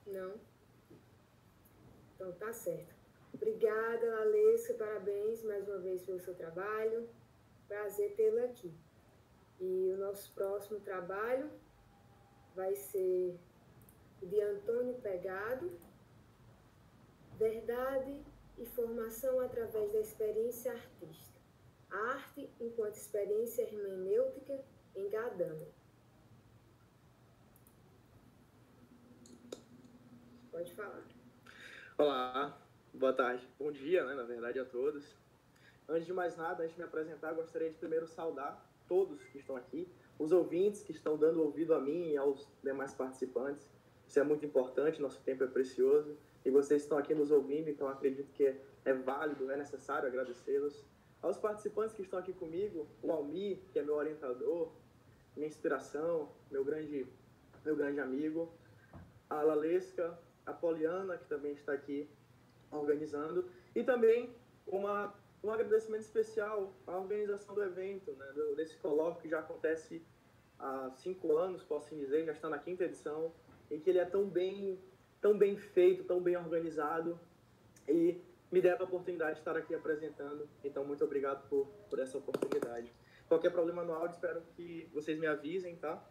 Não? Então tá certo. Obrigada, Lalesca, parabéns mais uma vez pelo seu trabalho. Prazer tê-la aqui. E o nosso próximo trabalho vai ser de Antônio Pegado, Verdade e Formação através da Experiência Artística. A arte enquanto experiência hermenêutica em Gadamer. Pode falar. Olá, boa tarde, bom dia, né, na verdade, a todos. Antes de mais nada, antes de me apresentar, gostaria de primeiro saudar todos que estão aqui, os ouvintes que estão dando ouvido a mim e aos demais participantes. Isso é muito importante, nosso tempo é precioso e vocês estão aqui nos ouvindo, então acredito que é válido, é necessário agradecê-los. Aos participantes que estão aqui comigo, o Almir, que é meu orientador, minha inspiração, meu grande amigo, a Lalesca, a Poliana, que também está aqui organizando, e também um agradecimento especial à organização do evento, né, desse colóquio que já acontece há 5 anos, posso dizer, já está na 5ª edição, e que ele é tão bem feito, tão bem organizado, e me deram a oportunidade de estar aqui apresentando, então muito obrigado por essa oportunidade. Qualquer problema no áudio, espero que vocês me avisem, tá?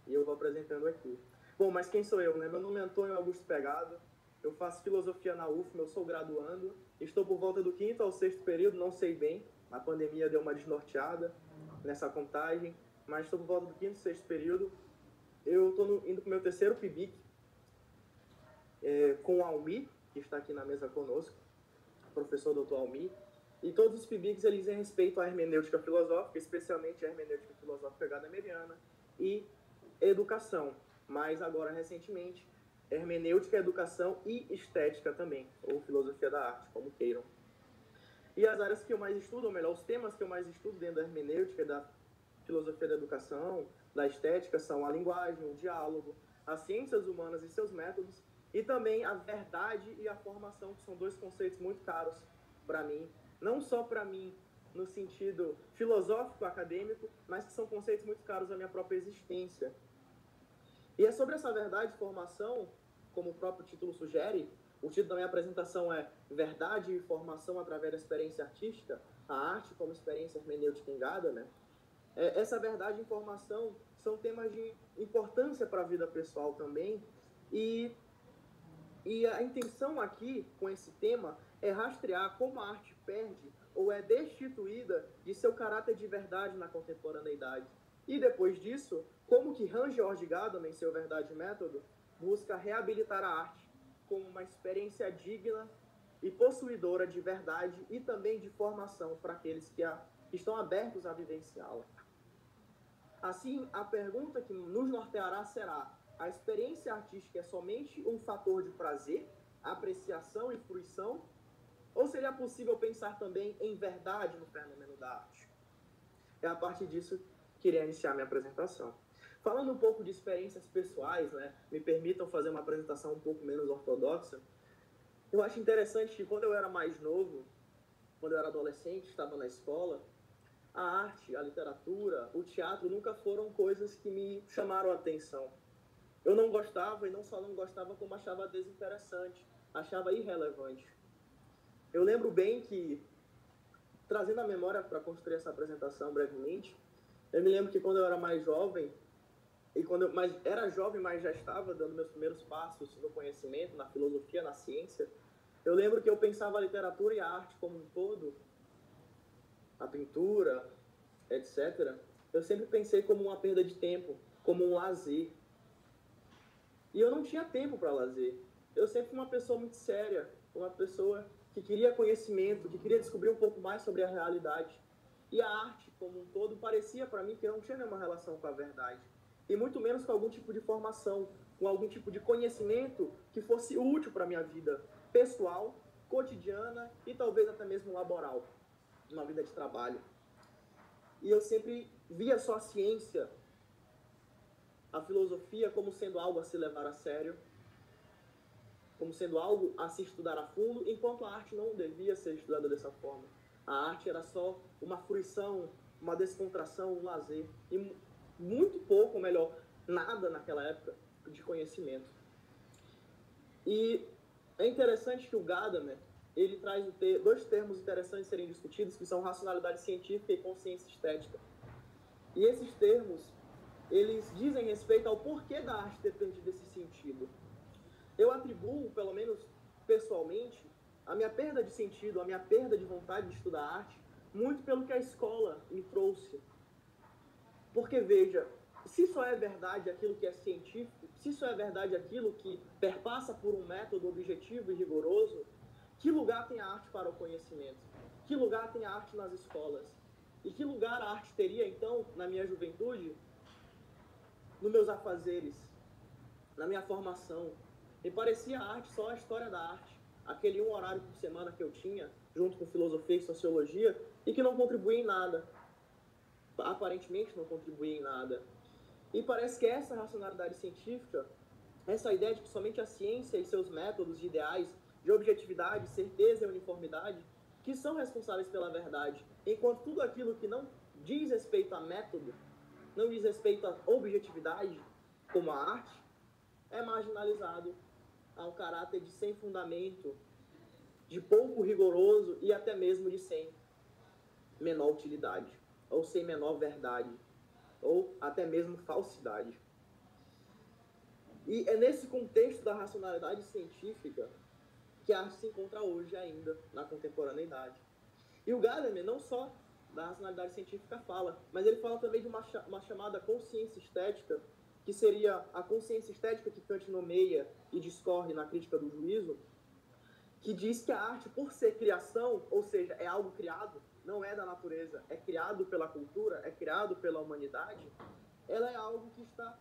E eu vou apresentando aqui. Bom, mas quem sou eu, né? Meu nome é Antônio Augusto Pegado, eu faço filosofia na UFMA, eu sou graduando, estou por volta do 5º ao 6º período, não sei bem, a pandemia deu uma desnorteada nessa contagem, mas estou por volta do 5º, 6º período. Eu estou indo para o meu 3º PIBIC, com o Almir, que está aqui na mesa conosco, professor Dr. Almir, e todos os PIBICs eles dizem respeito à hermenêutica filosófica, especialmente a hermenêutica filosófica gadameriana e educação, mas agora recentemente hermenêutica, educação e estética também, ou filosofia da arte, como queiram. E as áreas que eu mais estudo, ou melhor, os temas que eu mais estudo dentro da hermenêutica, da filosofia da educação, da estética, são a linguagem, o diálogo, as ciências humanas e seus métodos, e também a verdade e a formação, que são 2 conceitos muito caros para mim, não só para mim no sentido filosófico, acadêmico, mas que são conceitos muito caros à minha própria existência. E é sobre essa verdade e formação, como o próprio título sugere, o título da minha apresentação é Verdade e Formação através da Experiência Artística, a arte como experiência hermenêutica em Gadamer, né? Essa verdade e formação são temas de importância para a vida pessoal também, e a intenção aqui, com esse tema, é rastrear como a arte perde ou é destituída de seu caráter de verdade na contemporaneidade. E depois disso, como que Hans-Georg Gadamer, em seu Verdade e Método, busca reabilitar a arte como uma experiência digna e possuidora de verdade e também de formação para aqueles que estão abertos a vivenciá-la. Assim, a pergunta que nos norteará será: a experiência artística é somente um fator de prazer, apreciação e fruição? Ou seria possível pensar também em verdade no fenômeno da arte? É a partir disso que irei iniciar minha apresentação. Falando um pouco de experiências pessoais, né, me permitam fazer uma apresentação um pouco menos ortodoxa. Eu acho interessante que quando eu era mais novo, quando eu era adolescente, estava na escola, a arte, a literatura, o teatro nunca foram coisas que me chamaram a atenção. Eu não gostava, e não só não gostava, como achava desinteressante, achava irrelevante. Eu lembro bem que, trazendo a memória para construir essa apresentação brevemente, eu me lembro que quando eu era mais jovem, era jovem, mas já estava dando meus primeiros passos no conhecimento, na filosofia, na ciência, eu lembro que eu pensava a literatura e a arte como um todo, a pintura, etc., eu sempre pensei como uma perda de tempo, como um lazer. E eu não tinha tempo para lazer. Eu sempre fui uma pessoa muito séria, uma pessoa que queria conhecimento, que queria descobrir um pouco mais sobre a realidade. E a arte, como um todo, parecia para mim que não tinha nenhuma relação com a verdade. E muito menos com algum tipo de formação, com algum tipo de conhecimento que fosse útil para a minha vida pessoal, cotidiana e talvez até mesmo laboral, uma vida de trabalho. E eu sempre via só a ciência, a filosofia, como sendo algo a se levar a sério, como sendo algo a se estudar a fundo, enquanto a arte não devia ser estudada dessa forma. A arte era só uma fruição, uma descontração, um lazer, e muito pouco, ou melhor, nada naquela época de conhecimento. E é interessante que o Gadamer, ele traz dois termos interessantes a serem discutidos, que são racionalidade científica e consciência estética. E esses termos, eles dizem respeito ao porquê da arte ter perdido esse sentido. Eu atribuo, pelo menos pessoalmente, a minha perda de sentido, a minha perda de vontade de estudar arte, muito pelo que a escola me trouxe. Porque, veja, se só é verdade aquilo que é científico, se só é verdade aquilo que perpassa por um método objetivo e rigoroso, que lugar tem a arte para o conhecimento? Que lugar tem a arte nas escolas? E que lugar a arte teria, então, na minha juventude, nos meus afazeres, na minha formação? Me parecia a arte só a história da arte, aquele um horário por semana que eu tinha, junto com filosofia e sociologia, e que não contribuía em nada. Aparentemente não contribuía em nada. E parece que essa racionalidade científica, essa ideia de que somente a ciência e seus métodos ideais de objetividade, certeza e uniformidade, que são responsáveis pela verdade, enquanto tudo aquilo que não diz respeito a método, não diz respeito à objetividade, como a arte, é marginalizado ao caráter de sem fundamento, de pouco rigoroso e até mesmo de sem menor utilidade, ou sem menor verdade, ou até mesmo falsidade. E é nesse contexto da racionalidade científica que a arte se encontra hoje ainda, na contemporaneidade. E o Gadamer não só da racionalidade científica fala, mas ele fala também de uma chamada consciência estética, que seria a consciência estética que Kant nomeia e discorre na crítica do juízo, que diz que a arte, por ser criação, ou seja, é algo criado, não é da natureza, é criado pela cultura, é criado pela humanidade, ela é algo que está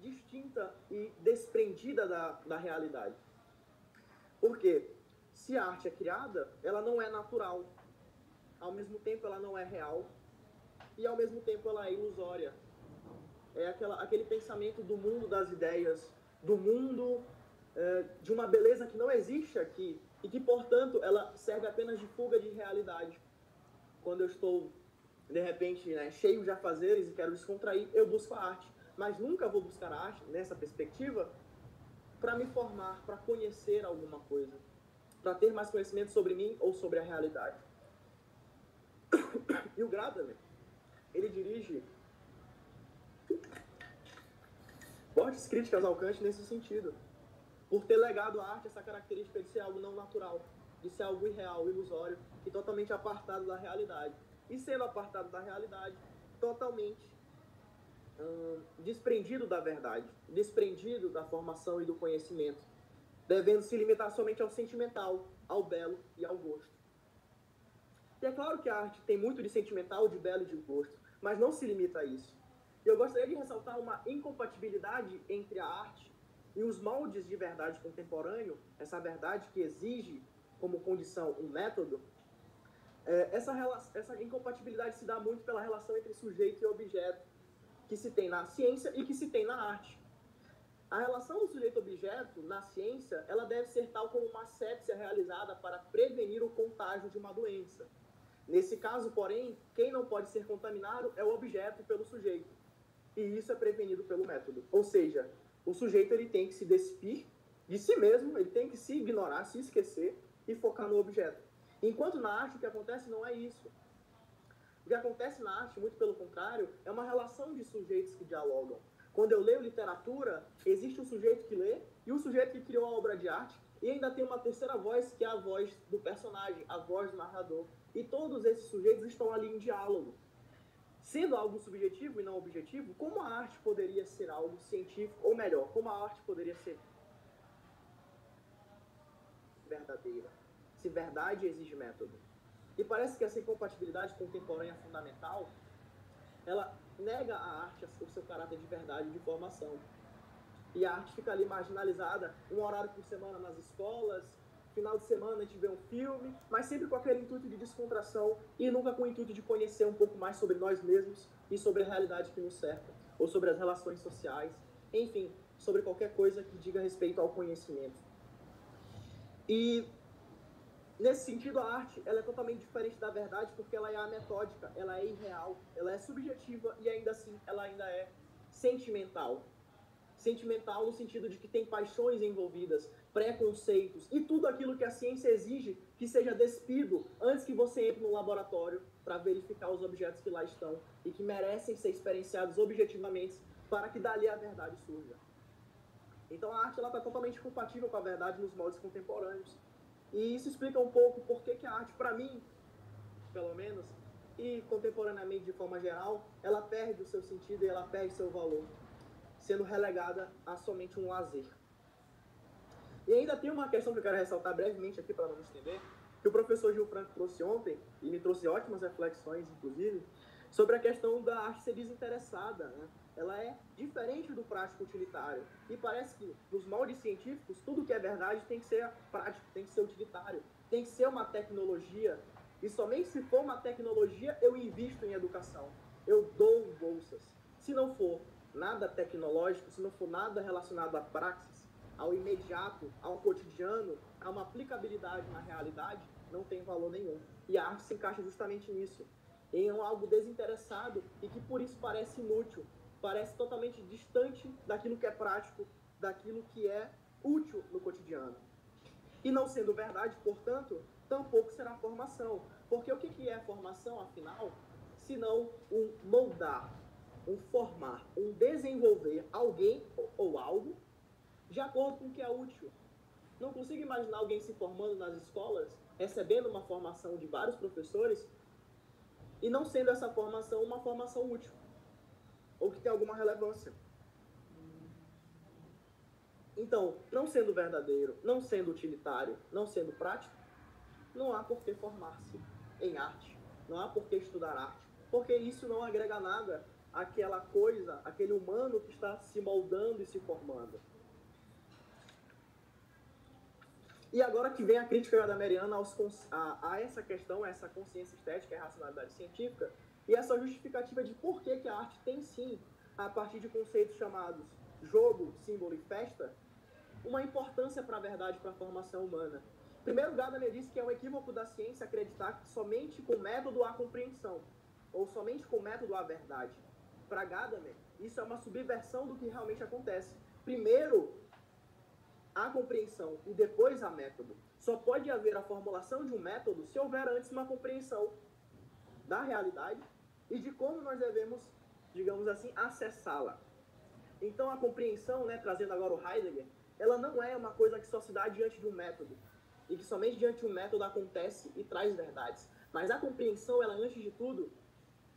distinta e desprendida da realidade. Porque se a arte é criada, ela não é natural. Ao mesmo tempo, ela não é real. E, ao mesmo tempo, ela é ilusória. É aquele pensamento do mundo das ideias, do mundo de uma beleza que não existe aqui e que, portanto, ela serve apenas de fuga de realidade. Quando eu estou, de repente, cheio de afazeres e quero descontrair, eu busco a arte. Mas nunca vou buscar a arte, nessa perspectiva, para me formar, para conhecer alguma coisa, para ter mais conhecimento sobre mim ou sobre a realidade. E o Gadamer, ele dirige fortes críticas ao Kant nesse sentido, por ter legado à arte essa característica de ser algo não natural, de ser algo irreal, ilusório e totalmente apartado da realidade. E sendo apartado da realidade, totalmente desprendido da verdade, desprendido da formação e do conhecimento, devendo se limitar somente ao sentimental, ao belo e ao gosto. E é claro que a arte tem muito de sentimental, de belo e de gosto, mas não se limita a isso. E eu gostaria de ressaltar uma incompatibilidade entre a arte e os moldes de verdade contemporâneo, essa verdade que exige como condição um método. Essa incompatibilidade se dá muito pela relação entre sujeito e objeto, que se tem na ciência e que se tem na arte. A relação do sujeito-objeto na ciência, ela deve ser tal como uma asepsia realizada para prevenir o contágio de uma doença. Nesse caso, porém, quem não pode ser contaminado é o objeto pelo sujeito. E isso é prevenido pelo método. Ou seja, o sujeito ele tem que se despir de si mesmo, ele tem que se ignorar, se esquecer e focar no objeto. Enquanto na arte o que acontece não é isso. O que acontece na arte, muito pelo contrário, é uma relação de sujeitos que dialogam. Quando eu leio literatura, existe um sujeito que lê e o sujeito que criou a obra de arte, e ainda tem uma terceira voz, que é a voz do personagem, a voz do narrador. E todos esses sujeitos estão ali em diálogo. Sendo algo subjetivo e não objetivo, como a arte poderia ser algo científico? Ou melhor, como a arte poderia ser verdadeira? Se verdade exige método. E parece que essa incompatibilidade contemporânea fundamental, ela nega à arte o seu caráter de verdade, de formação. E a arte fica ali marginalizada, um horário por semana nas escolas, final de semana a gente vê um filme, mas sempre com aquele intuito de descontração e nunca com o intuito de conhecer um pouco mais sobre nós mesmos e sobre a realidade que nos cerca, ou sobre as relações sociais, enfim, sobre qualquer coisa que diga respeito ao conhecimento. E nesse sentido, a arte ela é totalmente diferente da verdade porque ela é ametódica, ela é irreal, ela é subjetiva e ainda assim ela ainda é sentimental. sentimental no sentido de que tem paixões envolvidas, preconceitos e tudo aquilo que a ciência exige que seja despido antes que você entre no laboratório para verificar os objetos que lá estão e que merecem ser experienciados objetivamente para que dali a verdade surja. Então a arte está totalmente compatível com a verdade nos moldes contemporâneos. E isso explica um pouco por que a arte, para mim, pelo menos, e contemporaneamente de forma geral, ela perde o seu sentido e ela perde seu valor, sendo relegada a somente um lazer. E ainda tem uma questão que eu quero ressaltar brevemente aqui para não me estender, que o professor Gil Franco trouxe ontem, e me trouxe ótimas reflexões, inclusive, sobre a questão da arte ser desinteressada, né? Ela é diferente do prático utilitário. E parece que, nos moldes científicos, tudo que é verdade tem que ser prático, tem que ser utilitário, tem que ser uma tecnologia. E somente se for uma tecnologia, eu invisto em educação. Eu dou bolsas. Se não for nada tecnológico, se não for nada relacionado à praxis, ao imediato, ao cotidiano, a uma aplicabilidade na realidade, não tem valor nenhum. E a arte se encaixa justamente nisso. Em algo desinteressado e que por isso parece inútil, parece totalmente distante daquilo que é prático, daquilo que é útil no cotidiano. E não sendo verdade, portanto, tampouco será formação. Porque o que é formação, afinal, senão um moldar, um formar, um desenvolver alguém ou algo de acordo com o que é útil. Não consigo imaginar alguém se formando nas escolas, recebendo uma formação de vários professores, e não sendo essa formação uma formação útil, ou que tem alguma relevância. Então, não sendo verdadeiro, não sendo utilitário, não sendo prático, não há por que formar-se em arte, não há por que estudar arte, porque isso não agrega nada àquela coisa, aquele humano que está se moldando e se formando. E agora que vem a crítica gadameriana a essa questão, a essa consciência estética e a racionalidade científica, e essa justificativa de por que a arte tem sim, a partir de conceitos chamados jogo, símbolo e festa, uma importância para a verdade, para a formação humana. Primeiro, Gadamer disse que é um equívoco da ciência acreditar que somente com método há compreensão, ou somente com método há verdade. Para Gadamer, isso é uma subversão do que realmente acontece. Primeiro, há compreensão e depois há método. Só pode haver a formulação de um método se houver antes uma compreensão da realidade e de como nós devemos, digamos assim, acessá-la. Então a compreensão, né, trazendo agora o Heidegger, ela não é uma coisa que só se dá diante de um método e que somente diante de um método acontece e traz verdades. Mas a compreensão, ela antes de tudo,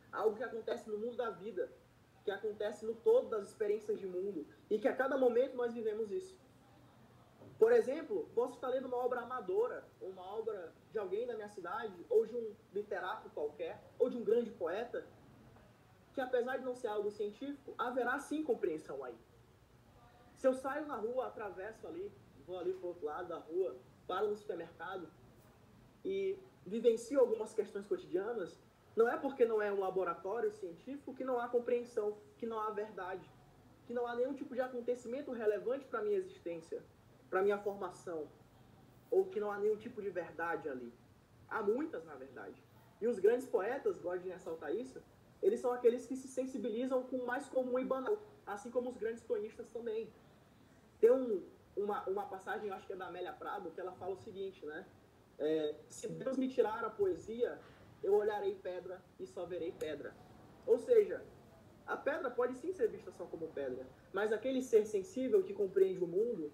algo que acontece no mundo da vida, que acontece no todo das experiências de mundo e que a cada momento nós vivemos isso. Por exemplo, posso estar lendo uma obra amadora, ou uma obra de alguém da minha cidade, ou de um literato qualquer, ou de um grande poeta, que apesar de não ser algo científico, haverá sim compreensão aí. Se eu saio na rua, atravesso ali, vou ali para o outro lado da rua, paro no supermercado e vivencio algumas questões cotidianas, não é porque não é um laboratório científico que não há compreensão, que não há verdade, que não há nenhum tipo de acontecimento relevante para a minha existência, para a minha formação, ou que não há nenhum tipo de verdade ali. Há muitas, na verdade. E os grandes poetas, gosto de ressaltar isso, eles são aqueles que se sensibilizam com o mais comum e banal, assim como os grandes cronistas também. Tem uma passagem, eu acho que é da Amélia Prado, que ela fala o seguinte, né? Se Deus me tirar a poesia, eu olharei pedra e só verei pedra. Ou seja, a pedra pode sim ser vista só como pedra, mas aquele ser sensível que compreende o mundo,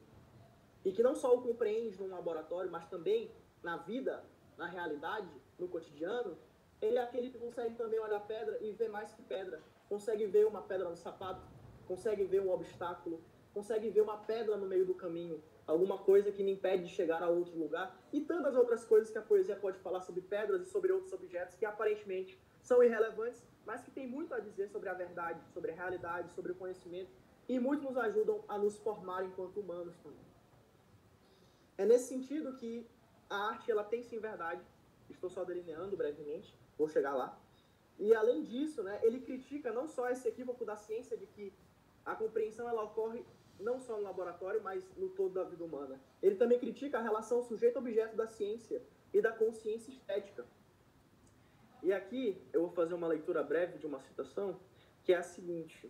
e que não só o compreende num laboratório, mas também na vida, na realidade, no cotidiano, ele é aquele que consegue também olhar a pedra e ver mais que pedra. Consegue ver uma pedra no sapato, consegue ver um obstáculo, consegue ver uma pedra no meio do caminho, alguma coisa que me impede de chegar a outro lugar, e tantas outras coisas que a poesia pode falar sobre pedras e sobre outros objetos que aparentemente são irrelevantes, mas que tem muito a dizer sobre a verdade, sobre a realidade, sobre o conhecimento, e muito nos ajudam a nos formar enquanto humanos também. É nesse sentido que a arte, ela tem sim verdade, estou só delineando brevemente, vou chegar lá, e além disso, né, ele critica não só esse equívoco da ciência de que a compreensão ela ocorre não só no laboratório, mas no todo da vida humana. Ele também critica a relação sujeito-objeto da ciência e da consciência estética. E aqui eu vou fazer uma leitura breve de uma citação, que é a seguinte: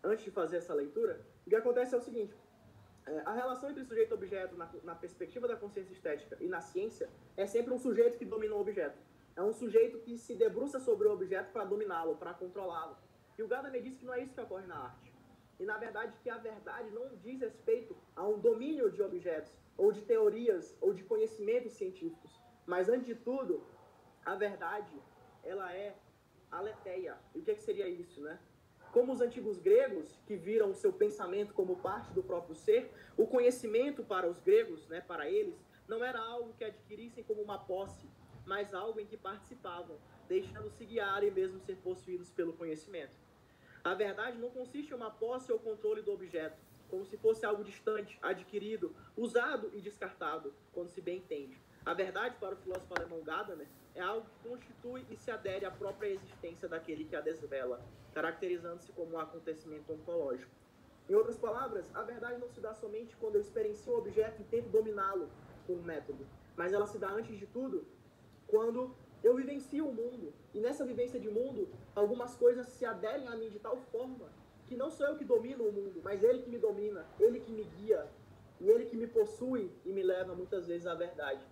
Antes de fazer essa leitura, o que acontece é o seguinte: a relação entre sujeito e objeto na perspectiva da consciência estética e na ciência é sempre um sujeito que domina o objeto. É um sujeito que se debruça sobre o objeto para dominá-lo, para controlá-lo. E o Gadamer diz que não é isso que ocorre na arte. E, na verdade, que a verdade não diz respeito a um domínio de objetos, ou de teorias, ou de conhecimentos científicos. Mas, antes de tudo, a verdade, ela é aletheia. E o que seria isso, né? Como os antigos gregos, que viram o seu pensamento como parte do próprio ser, o conhecimento para os gregos, né, para eles, não era algo que adquirissem como uma posse, mas algo em que participavam, deixando-se guiar e mesmo ser possuídos pelo conhecimento. A verdade não consiste em uma posse ou controle do objeto, como se fosse algo distante, adquirido, usado e descartado, quando se bem entende. A verdade, para o filósofo alemão Gadamer, é algo que constitui e se adere à própria existência daquele que a desvela, caracterizando-se como um acontecimento ontológico. Em outras palavras, a verdade não se dá somente quando eu experiencio o objeto e tento dominá-lo com um método, mas ela se dá, antes de tudo, quando eu vivencio o mundo. E nessa vivência de mundo, algumas coisas se aderem a mim de tal forma que não sou eu que domino o mundo, mas ele que me domina, ele que me guia, e ele que me possui e me leva muitas vezes à verdade.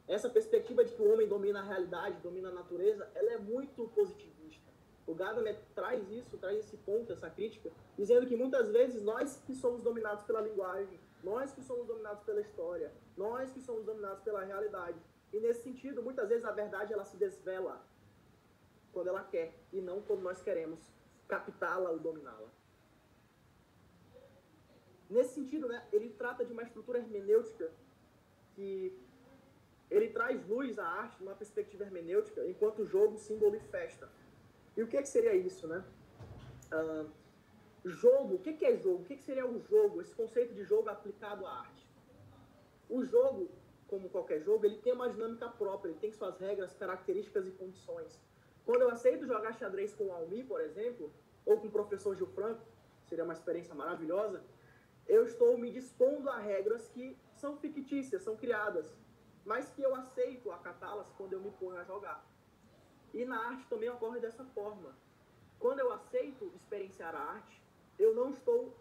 Essa perspectiva de que o homem domina a realidade, domina a natureza, ela é muito positivista. O Gadamer traz isso, traz esse ponto, essa crítica, dizendo que muitas vezes nós que somos dominados pela linguagem, nós que somos dominados pela história, nós que somos dominados pela realidade. E nesse sentido, muitas vezes a verdade ela se desvela quando ela quer e não quando nós queremos captá-la ou dominá-la. Nesse sentido, né, ele trata de uma estrutura hermenêutica que ele traz luz à arte numa perspectiva hermenêutica enquanto jogo, símbolo e festa. E o que seria isso, né? Jogo, o que é jogo? O que seria o jogo? Esse conceito de jogo aplicado à arte. O jogo, como qualquer jogo, ele tem uma dinâmica própria, ele tem suas regras, características e condições. Quando eu aceito jogar xadrez com o Almi, por exemplo, ou com o professor Gil Franco, seria uma experiência maravilhosa, eu estou me dispondo a regras que são fictícias, são criadas, mas que eu aceito acatá-las quando eu me ponho a jogar. E na arte também ocorre dessa forma. Quando eu aceito experienciar a arte, eu não estou,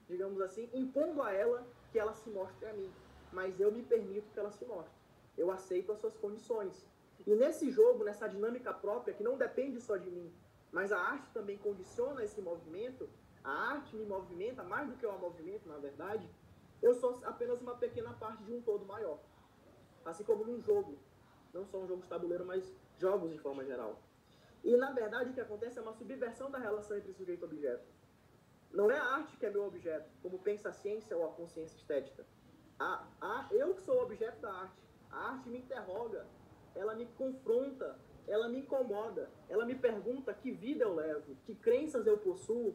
digamos assim, impondo a ela que ela se mostre a mim, mas eu me permito que ela se mostre. Eu aceito as suas condições. E nesse jogo, nessa dinâmica própria, que não depende só de mim, mas a arte também condiciona esse movimento, a arte me movimenta mais do que eu a movimento, na verdade, eu sou apenas uma pequena parte de um todo maior. Assim como num jogo. Não só um jogo de tabuleiro, mas jogos de forma geral. E, na verdade, o que acontece é uma subversão da relação entre sujeito e objeto. Não é a arte que é meu objeto, como pensa a ciência ou a consciência estética. Eu que sou o objeto da arte. A arte me interroga, ela me confronta, ela me incomoda, ela me pergunta que vida eu levo, que crenças eu possuo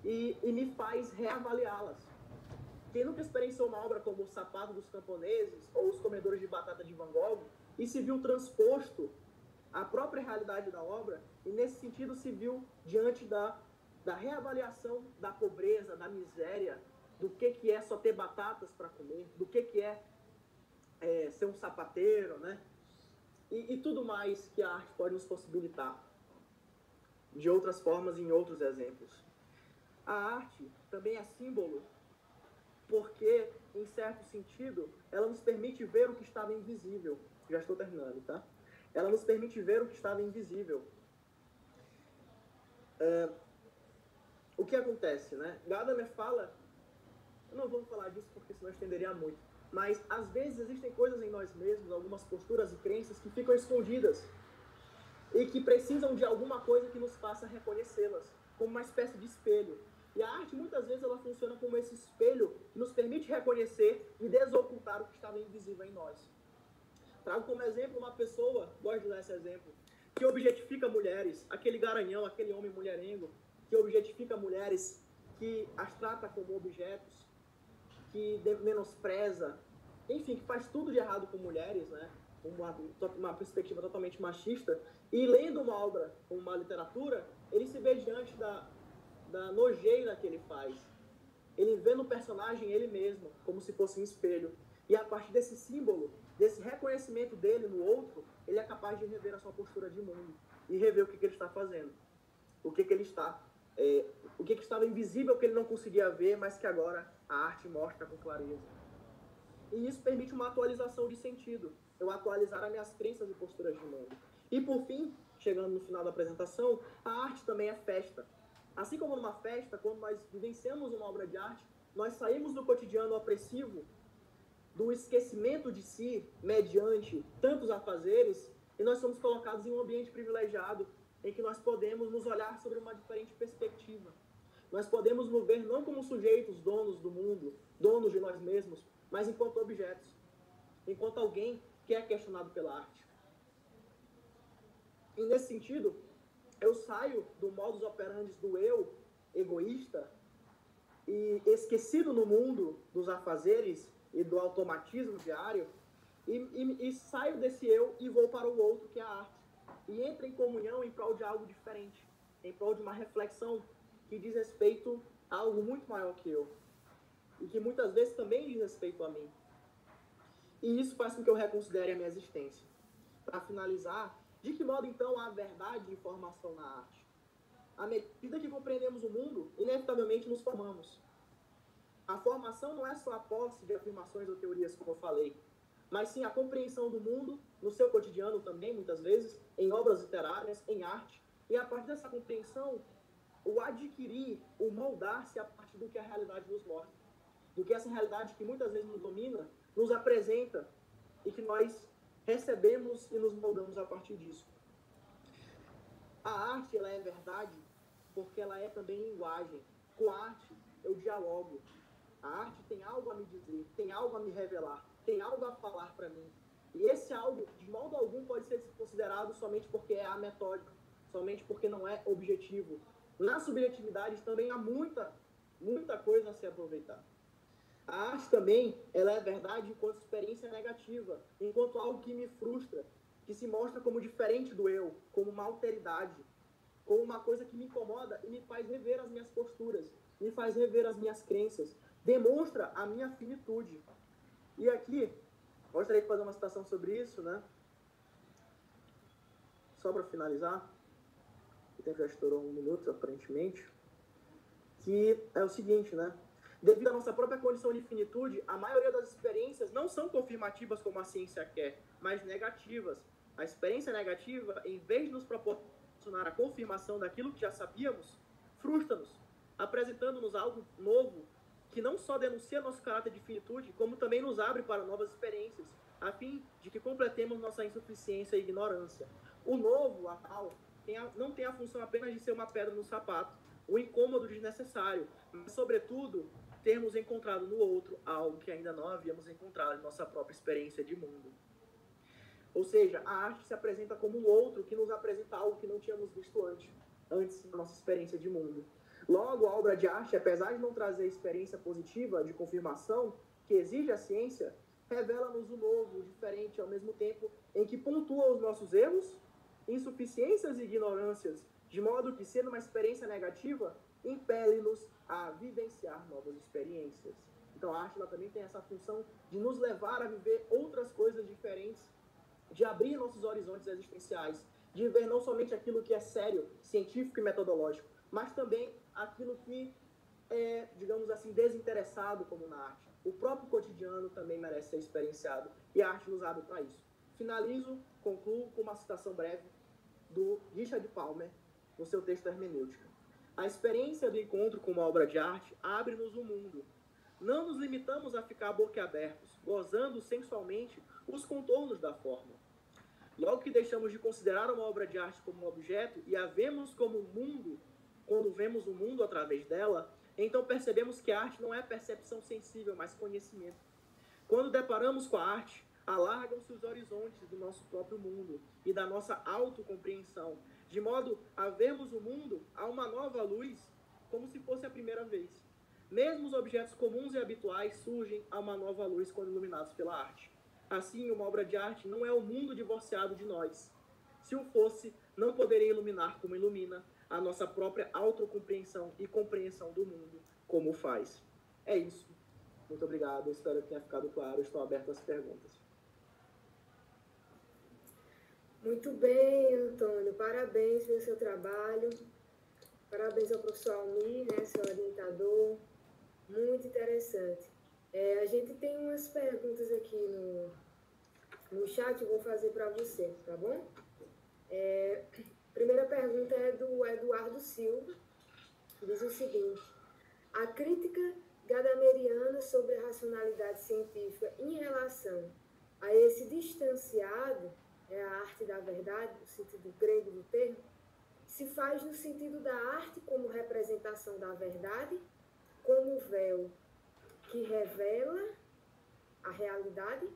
e me faz reavaliá-las. Quem nunca experienciou uma obra como O Sapato dos Camponeses ou Os Comedores de Batata de Van Gogh e se viu transposto à própria realidade da obra e, nesse sentido, se viu diante da reavaliação da pobreza, da miséria, do que é só ter batatas para comer, do que é ser um sapateiro, né? E tudo mais que a arte pode nos possibilitar, de outras formas e em outros exemplos. A arte também é símbolo porque, em certo sentido, ela nos permite ver o que estava invisível. Já estou terminando, tá? Ela nos permite ver o que estava invisível. O que acontece, né? Gadamer fala... Eu não vou falar disso porque senão estenderia muito. Mas, às vezes, existem coisas em nós mesmos, algumas posturas e crenças que ficam escondidas e que precisam de alguma coisa que nos faça reconhecê-las, como uma espécie de espelho. E a arte, muitas vezes, ela funciona como esse espelho que nos permite reconhecer e desocultar o que estava invisível em nós. Trago como exemplo uma pessoa, gosto de dar esse exemplo, que objetifica mulheres, aquele garanhão, aquele homem mulherengo, que objetifica mulheres, que as trata como objetos, que menospreza, enfim, que faz tudo de errado com mulheres, né? Uma perspectiva totalmente machista, e lendo uma obra, uma literatura, ele se vê diante da nojeira que ele faz. Ele vê no personagem ele mesmo, como se fosse um espelho. E a partir desse símbolo, desse reconhecimento dele no outro, ele é capaz de rever a sua postura de mundo e rever o que ele está fazendo. O que ele está o que estava invisível que ele não conseguia ver, mas que agora a arte mostra com clareza. E isso permite uma atualização de sentido, eu atualizar as minhas crenças e posturas de mundo. E por fim, chegando no final da apresentação, a arte também é festa. Assim como numa festa, quando nós vivenciamos uma obra de arte, nós saímos do cotidiano opressivo, do esquecimento de si, mediante tantos afazeres, e nós somos colocados em um ambiente privilegiado, em que nós podemos nos olhar sobre uma diferente perspectiva. Nós podemos nos ver não como sujeitos, donos do mundo, donos de nós mesmos, mas enquanto objetos, enquanto alguém que é questionado pela arte. E nesse sentido, eu saio do modus operandi do eu egoísta e esquecido no mundo dos afazeres e do automatismo diário, e saio desse eu e vou para o outro, que é a arte. E entro em comunhão em prol de algo diferente, em prol de uma reflexão que diz respeito a algo muito maior que eu. E que muitas vezes também diz respeito a mim. E isso faz com que eu reconsidere a minha existência. Para finalizar, de que modo então há verdade e informação na arte? À medida que compreendemos o mundo, inevitavelmente nos formamos. A formação não é só a posse de afirmações ou teorias, como eu falei, mas sim a compreensão do mundo, no seu cotidiano também, muitas vezes, em obras literárias, em arte, e a partir dessa compreensão, o adquirir, o moldar-se a partir do que a realidade nos mostra, do que essa realidade que muitas vezes nos domina, nos apresenta, e que nós recebemos e nos moldamos a partir disso. A arte, ela é verdade porque ela é também linguagem. Com a arte, eu dialogo. A arte tem algo a me dizer, tem algo a me revelar, tem algo a falar para mim. E esse algo, de modo algum, pode ser considerado somente porque é ametódico, somente porque não é objetivo. Na subjetividade também há muita coisa a se aproveitar. A arte também, ela é verdade enquanto experiência negativa, enquanto algo que me frustra, que se mostra como diferente do eu, como uma alteridade, como uma coisa que me incomoda e me faz rever as minhas posturas, me faz rever as minhas crenças, demonstra a minha finitude. E aqui, gostaria de fazer uma citação sobre isso, né? Só para finalizar, o tempo já estourou 1 minuto, aparentemente, que é o seguinte, né? Devido à nossa própria condição de finitude, a maioria das experiências não são confirmativas como a ciência quer, mas negativas. A experiência negativa, em vez de nos proporcionar a confirmação daquilo que já sabíamos, frustra-nos, apresentando-nos algo novo, que não só denuncia nosso caráter de finitude, como também nos abre para novas experiências, a fim de que completemos nossa insuficiência e ignorância. O novo, a tal, não tem a função apenas de ser uma pedra no sapato, o incômodo desnecessário, mas, sobretudo, termos encontrado no outro algo que ainda não havíamos encontrado em nossa própria experiência de mundo. Ou seja, a arte se apresenta como um outro que nos apresenta algo que não tínhamos visto antes da nossa experiência de mundo. Logo, a obra de arte, apesar de não trazer experiência positiva de confirmação que exige a ciência, revela-nos o novo, o diferente, ao mesmo tempo em que pontua os nossos erros, insuficiências e ignorâncias, de modo que, sendo uma experiência negativa, impele-nos a vivenciar novas experiências. Então, a arte ela também tem essa função de nos levar a viver outras coisas diferentes, de abrir nossos horizontes existenciais, de ver não somente aquilo que é sério, científico e metodológico, mas também aquilo que é, digamos assim, desinteressado como na arte. O próprio cotidiano também merece ser experienciado e a arte nos abre para isso. Finalizo, concluo com uma citação breve do Richard Palmer, no seu texto Hermenêutica. A experiência do encontro com uma obra de arte abre-nos um mundo. Não nos limitamos a ficar boquiabertos, gozando sensualmente os contornos da forma. Logo que deixamos de considerar uma obra de arte como um objeto e a vemos como um mundo, quando vemos o mundo através dela, então percebemos que a arte não é percepção sensível, mas conhecimento. Quando deparamos com a arte, alargam-se os horizontes do nosso próprio mundo e da nossa autocompreensão, de modo a vermos o mundo a uma nova luz, como se fosse a primeira vez. Mesmo os objetos comuns e habituais surgem a uma nova luz quando iluminados pela arte. Assim, uma obra de arte não é um mundo divorciado de nós. Se o fosse, não poderia iluminar como ilumina a nossa própria autocompreensão e compreensão do mundo, como faz. É isso. Muito obrigado. Espero que tenha ficado claro. Estou aberto às perguntas. Muito bem, Antônio. Parabéns pelo seu trabalho. Parabéns ao professor Almir, né, seu orientador. Muito interessante. A gente tem umas perguntas aqui no chat, eu vou fazer para você, tá bom? Primeira pergunta é do Eduardo Silva, que diz o seguinte: a crítica gadameriana sobre a racionalidade científica em relação a esse distanciado, a arte da verdade, no sentido grego do termo, se faz no sentido da arte como representação da verdade, como véu que revela a realidade?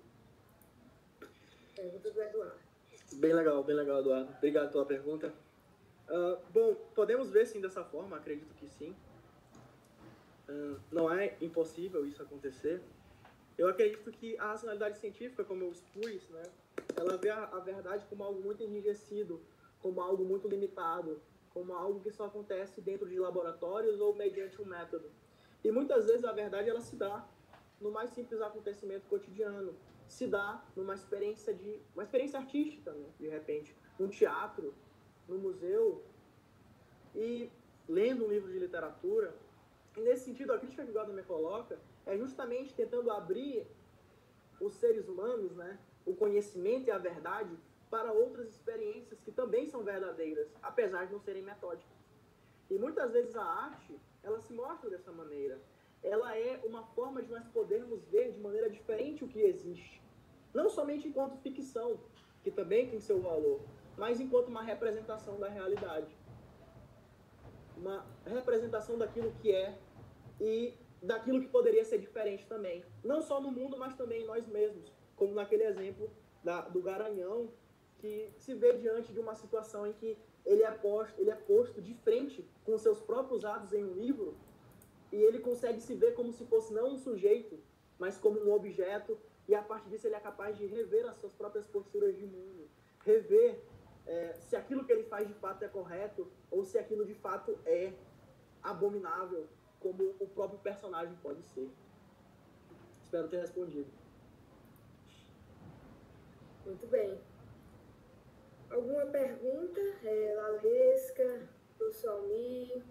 Pergunta do Eduardo. Bem legal, Eduardo. Obrigado pela pergunta. Bom, podemos ver sim dessa forma, acredito que sim. Não é impossível isso acontecer. Eu acredito que a racionalidade científica, como eu expus, né, ela vê a verdade como algo muito enrijecido, como algo muito limitado, como algo que só acontece dentro de laboratórios ou mediante um método. E muitas vezes a verdade ela se dá no mais simples acontecimento cotidiano, se dá numa experiência artística, né, de repente, num teatro, no museu, e lendo um livro de literatura. E nesse sentido, a crítica que o Gadamer coloca é justamente tentando abrir os seres humanos, né, o conhecimento e a verdade para outras experiências que também são verdadeiras, apesar de não serem metódicas. E muitas vezes a arte, ela se mostra dessa maneira. Ela é uma forma de nós podermos ver de maneira diferente o que existe. Não somente enquanto ficção, que também tem seu valor, mas enquanto uma representação da realidade. Uma representação daquilo que é e daquilo que poderia ser diferente também. Não só no mundo, mas também em nós mesmos. Como naquele exemplo do Garanhão, que se vê diante de uma situação em que ele é posto de frente com seus próprios atos em um livro, e ele consegue se ver como se fosse não um sujeito, mas como um objeto, e a partir disso ele é capaz de rever as suas próprias posturas de mundo, rever se aquilo que ele faz de fato é correto, ou se aquilo de fato é abominável, como o próprio personagem pode ser. Espero ter respondido. Muito bem. Alguma pergunta? Lalesca, professor Almir?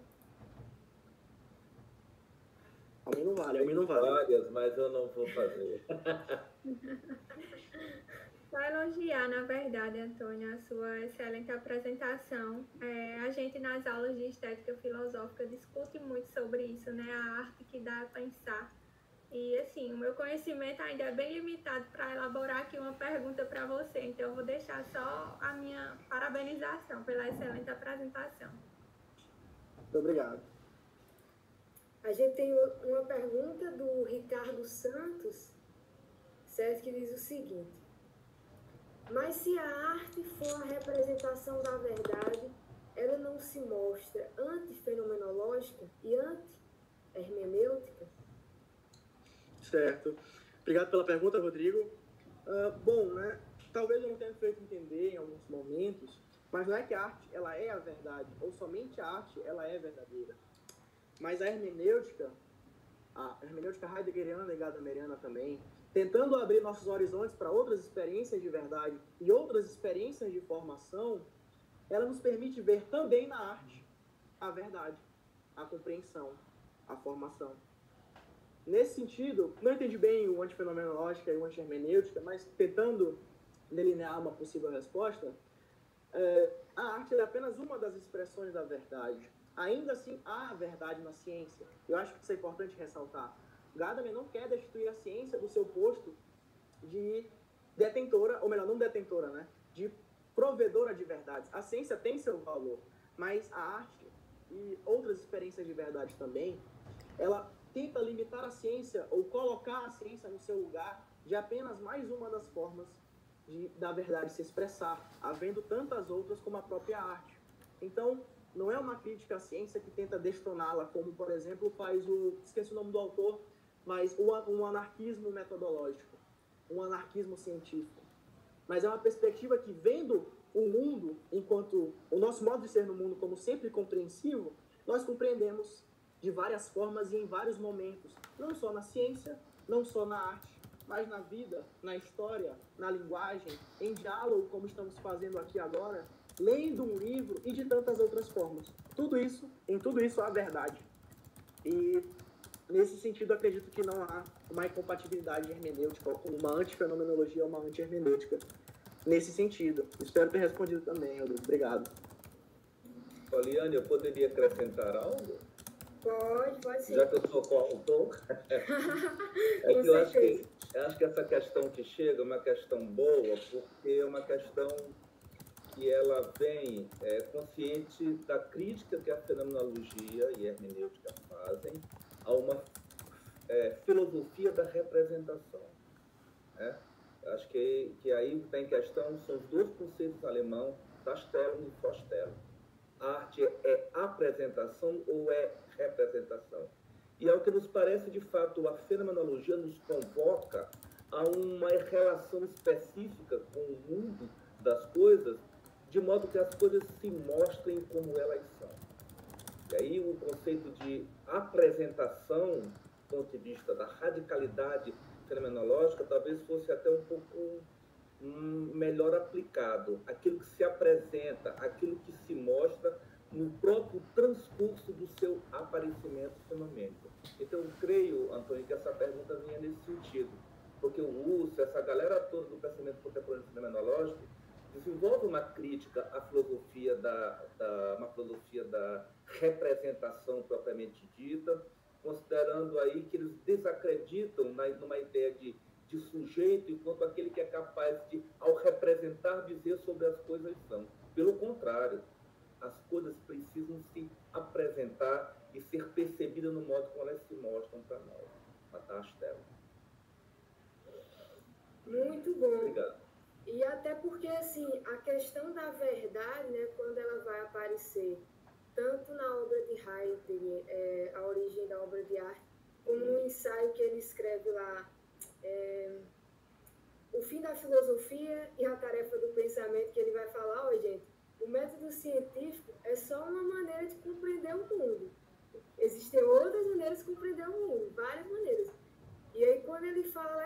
Almir não vale. Várias, mas eu não vou fazer. Só elogiar, na verdade, Antônio, a sua excelente apresentação. A gente, nas aulas de estética filosófica, discute muito sobre isso, né? A arte que dá a pensar. E, assim, o meu conhecimento ainda é bem limitado para elaborar aqui uma pergunta para você. Então, eu vou deixar só a minha parabenização pela excelente apresentação. Muito obrigado. A gente tem uma pergunta do Ricardo Santos, certo? Que diz o seguinte: mas se a arte for a representação da verdade, ela não se mostra antifenomenológica e anti-hermenêutica? Certo. Obrigado pela pergunta, Rodrigo. Bom, né, talvez eu não tenha feito entender em alguns momentos, mas não é que a arte ela é a verdade, ou somente a arte ela é verdadeira. Mas a hermenêutica heideggeriana e gadameriana também, tentando abrir nossos horizontes para outras experiências de verdade e outras experiências de formação, ela nos permite ver também na arte a verdade, a compreensão, a formação. Nesse sentido, não entendi bem o antifenomenológica e o anti-hermenêutica, mas tentando delinear uma possível resposta, a arte é apenas uma das expressões da verdade. Ainda assim, há verdade na ciência. Eu acho que isso é importante ressaltar. Gadamer não quer destituir a ciência do seu posto de detentora, ou melhor, não detentora, né? De provedora de verdades. A ciência tem seu valor, mas a arte e outras experiências de verdade também, ela tenta limitar a ciência ou colocar a ciência no seu lugar de apenas mais uma das formas da verdade se expressar, havendo tantas outras como a própria arte. Então, não é uma crítica à ciência que tenta destroná-la, como, por exemplo, faz esqueci o nome do autor, mas um anarquismo metodológico, um anarquismo científico. Mas é uma perspectiva que, vendo o mundo, enquanto o nosso modo de ser no mundo como sempre compreensivo, nós compreendemos de várias formas e em vários momentos, não só na ciência, não só na arte, mas na vida, na história, na linguagem, em diálogo, como estamos fazendo aqui agora, lendo um livro e de tantas outras formas. Tudo isso em tudo isso há verdade. E, nesse sentido, acredito que não há uma incompatibilidade hermenêutica, uma antifenomenologia ou uma anti-hermenêutica nesse sentido. Espero ter respondido também, Rodrigo. Obrigado. Poliane, eu poderia acrescentar algo? Pode sim. Já que eu sou coautor, é que eu acho que essa questão que chega é uma questão boa, porque é uma questão que ela vem consciente da crítica que a fenomenologia e a hermenêutica fazem a uma filosofia da representação. Né? Acho que aí está em questão são os dois conceitos alemãos, Tastellum e Vorstellung. A arte é apresentação ou é representação? E ao que nos parece, de fato, a fenomenologia nos convoca a uma relação específica com o mundo das coisas, de modo que as coisas se mostrem como elas são. E aí o conceito de apresentação, do ponto de vista da radicalidade fenomenológica, talvez fosse até um pouco melhor aplicado. Aquilo que se apresenta, aquilo que se mostra no próprio transcurso do seu aparecimento fenomênico. Então, eu creio, Antônio, que essa pergunta vinha nesse sentido, porque o Husserl, essa galera toda do pensamento contemporâneo fenomenológico, desenvolve uma crítica à filosofia uma filosofia da representação propriamente dita, considerando aí que eles desacreditam numa ideia de sujeito enquanto aquele que é capaz de, ao representar, dizer sobre as coisas são. Pelo contrário, as coisas precisam se apresentar e ser percebidas no modo como elas se mostram para nós. Tastellum. Muito bom. Obrigado. E até porque, assim, a questão da verdade, né, quando ela vai aparecer, tanto na obra de Heidegger, A Origem da Obra de Arte, como no ensaio que ele escreve lá, O Fim da Filosofia e a Tarefa do Pensamento, que ele vai falar, gente, o método científico é só uma maneira de compreender o mundo. Existem outras maneiras de compreender o mundo, várias maneiras. E aí, quando ele fala,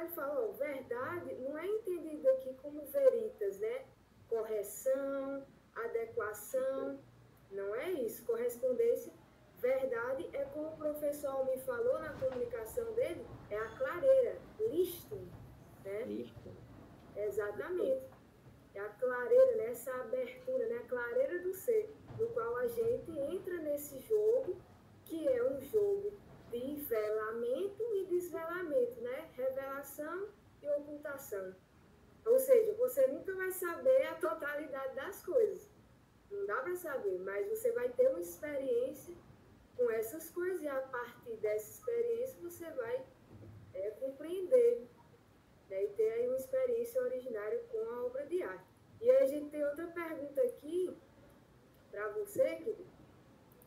verdade não é entendido aqui como veritas, né? Correção, adequação, não é isso. Correspondência, verdade é como o professor Almi falou na comunicação dele, é a clareira, Lichtung, né? Lichtung. Exatamente. É a clareira, né? Essa abertura, né? A clareira do ser, no qual a gente entra nesse jogo, que é um jogo de velamento e desvelamento, né? Revelação e ocultação. Ou seja, você nunca vai saber a totalidade das coisas. Não dá para saber, mas você vai ter uma experiência com essas coisas e a partir dessa experiência você vai compreender, né? E ter aí uma experiência originária com a obra de arte. E aí a gente tem outra pergunta aqui para você, querido.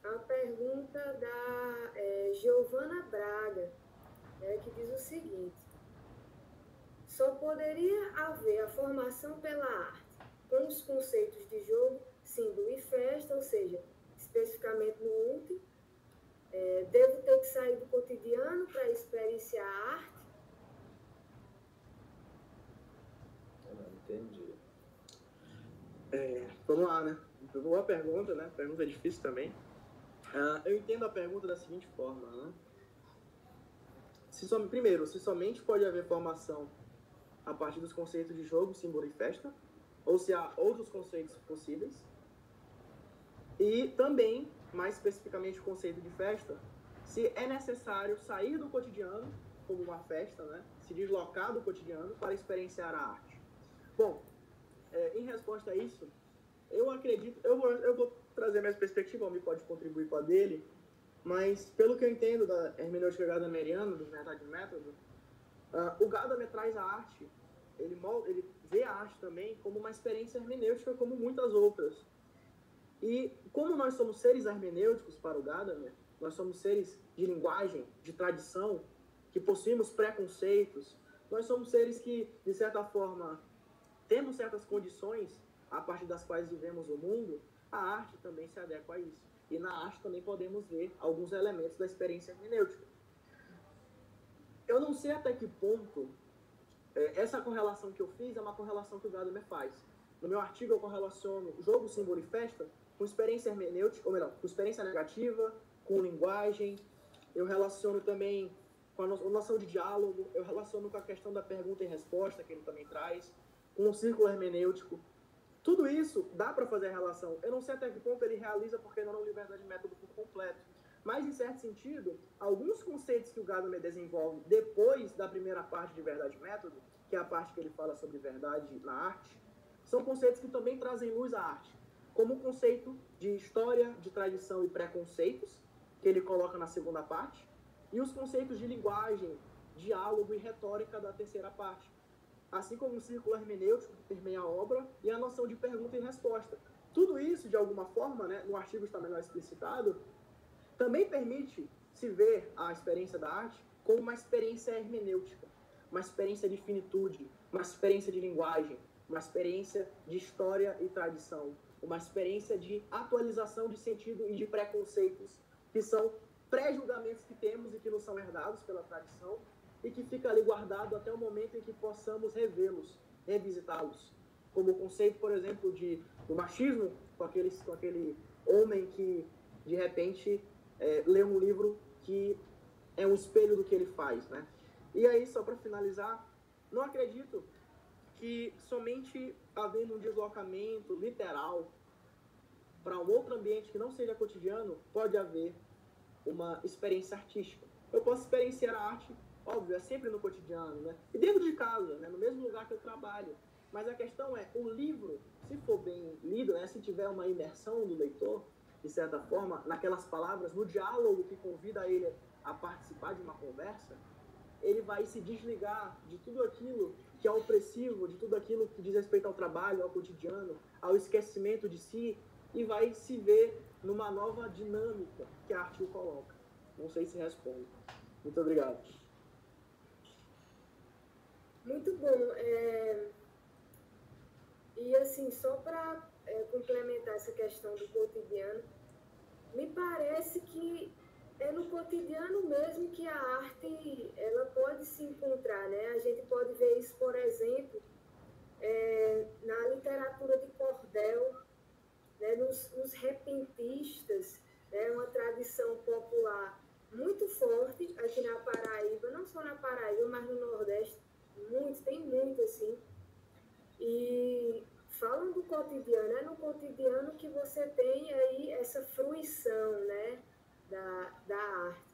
A pergunta da Giovana Braga, que diz o seguinte: só poderia haver a formação pela arte com os conceitos de jogo, símbolo e festa, ou seja, especificamente no último, devo ter que sair do cotidiano para experienciar a arte? Eu não entendi. Vamos lá, né? Boa pergunta, né? Pergunta difícil também. Eu entendo a pergunta da seguinte forma, né? Primeiro, se somente pode haver formação a partir dos conceitos de jogo, símbolo e festa, ou se há outros conceitos possíveis. E também, mais especificamente, o conceito de festa, se é necessário sair do cotidiano, como uma festa, né? Se deslocar do cotidiano para experienciar a arte. Bom, em resposta a isso, eu acredito, eu vou trazer minha perspectiva, o Almi pode contribuir com a dele, mas pelo que eu entendo da hermenêutica gadameriana, do Verdade e Método, o Gadamer traz a arte, ele vê a arte também como uma experiência hermenêutica como muitas outras. E como nós somos seres hermenêuticos para o Gadamer, nós somos seres de linguagem, de tradição, que possuímos preconceitos, nós somos seres que, de certa forma, temos certas condições a partir das quais vivemos o mundo, a arte também se adequa a isso. E na arte também podemos ver alguns elementos da experiência hermenêutica. Eu não sei até que ponto essa correlação que eu fiz é uma correlação que o Gadamer faz. No meu artigo eu correlaciono jogo, símbolo e festa com experiência hermenêutica, ou melhor, com experiência negativa, com linguagem. Eu relaciono também com a noção de diálogo, eu relaciono com a questão da pergunta e resposta, que ele também traz, com o círculo hermenêutico. Tudo isso dá para fazer a relação. Eu não sei até que ponto ele realiza, porque ainda não liberdade de método por completo. Mas, em certo sentido, alguns conceitos que o Gadamer desenvolve depois da primeira parte de verdade e método, que é a parte que ele fala sobre verdade na arte, são conceitos que também trazem luz à arte, como o conceito de história, de tradição e preconceitos, que ele coloca na segunda parte, e os conceitos de linguagem, diálogo e retórica da terceira parte, assim como o círculo hermenêutico que permeia a obra e a noção de pergunta e resposta. Tudo isso, de alguma forma, né, no artigo está melhor explicitado, também permite se ver a experiência da arte como uma experiência hermenêutica, uma experiência de finitude, uma experiência de linguagem, uma experiência de história e tradição, uma experiência de atualização de sentido e de preconceitos, que são pré-julgamentos que temos e que nos são herdados pela tradição, e que fica ali guardado até o momento em que possamos revê-los, revisitá-los. Como o conceito, por exemplo, do machismo, com aquele homem que, de repente, lê um livro que é um espelho do que ele faz, né? E aí, só para finalizar, não acredito que somente havendo um deslocamento literal para um outro ambiente que não seja cotidiano, pode haver uma experiência artística. Eu posso experienciar a arte, óbvio, é sempre no cotidiano, né? E dentro de casa, né? No mesmo lugar que eu trabalho. Mas a questão é, o livro, se for bem lido, né? Se tiver uma imersão do leitor, de certa forma, naquelas palavras, no diálogo que convida ele a participar de uma conversa, ele vai se desligar de tudo aquilo que é opressivo, de tudo aquilo que diz respeito ao trabalho, ao cotidiano, ao esquecimento de si, e vai se ver numa nova dinâmica que a arte o coloca. Não sei se responde. Muito obrigado. Muito bom. E assim, só para complementar essa questão do cotidiano, me parece que é no cotidiano mesmo que a arte ela pode se encontrar, né? A gente pode ver isso, por exemplo, na literatura de cordel, né? Nos repentistas, né? Uma tradição popular muito forte aqui na Paraíba, não só na Paraíba, mas no Nordeste, tem muito assim. E falam do cotidiano, é no cotidiano que você tem aí essa fruição, né? Da arte.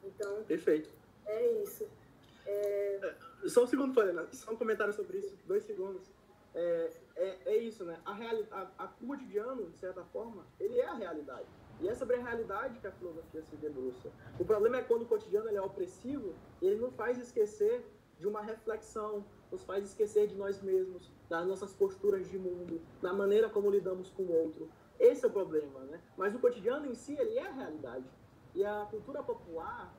Então, perfeito. É isso. Só um segundo, Floriana. Só um comentário sobre isso, 2 segundos. É isso, né? O cotidiano, de certa forma, ele é a realidade. E é sobre a realidade que a filosofia se debruça. O problema é quando o cotidiano ele é opressivo, ele nos faz esquecer de uma reflexão, nos faz esquecer de nós mesmos, das nossas posturas de mundo, da maneira como lidamos com o outro. Esse é o problema, né? Mas o cotidiano em si, ele é a realidade. E a cultura popular,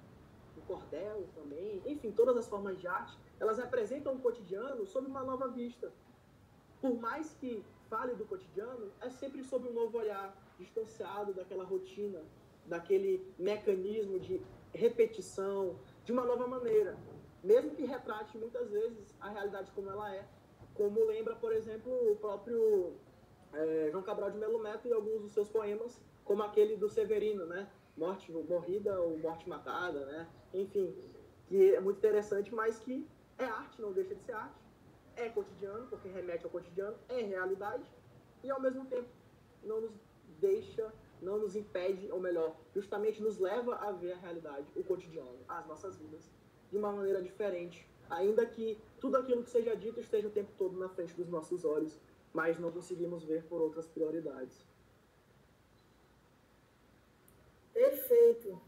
o cordel também, enfim, todas as formas de arte, elas representam o cotidiano sob uma nova vista. Por mais que fale do cotidiano, é sempre sob um novo olhar, distanciado daquela rotina, daquele mecanismo de repetição, de uma nova maneira. Mesmo que retrate muitas vezes a realidade como ela é. Como lembra, por exemplo, o próprio João Cabral de Melo Neto e alguns dos seus poemas, como aquele do Severino, né? Morte morrida ou morte matada, né? Enfim, que é muito interessante, mas que é arte, não deixa de ser arte. É cotidiano, porque remete ao cotidiano, é realidade, e ao mesmo tempo não nos deixa, não nos impede, ou melhor, justamente nos leva a ver a realidade, o cotidiano, as nossas vidas, de uma maneira diferente, ainda que tudo aquilo que seja dito esteja o tempo todo na frente dos nossos olhos, mas não conseguimos ver por outras prioridades. Perfeito.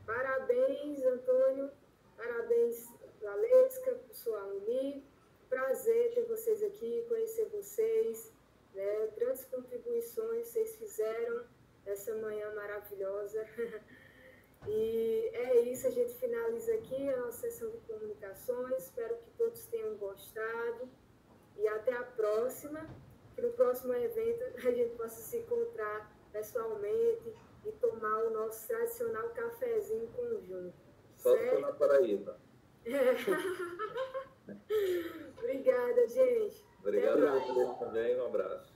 Parabéns, Antônio. Parabéns, Valesca, por sua Almi. Prazer ter vocês aqui, conhecer vocês. Né? Grandes contribuições vocês fizeram essa manhã maravilhosa. E é isso, a gente finaliza aqui a nossa sessão de comunicações. Espero que todos tenham gostado. E até a próxima. Que no próximo evento a gente possa se encontrar pessoalmente e tomar o nosso tradicional cafezinho em conjunto. Só se for na Paraíba. Obrigada, gente. Obrigado a vocês também. Um abraço.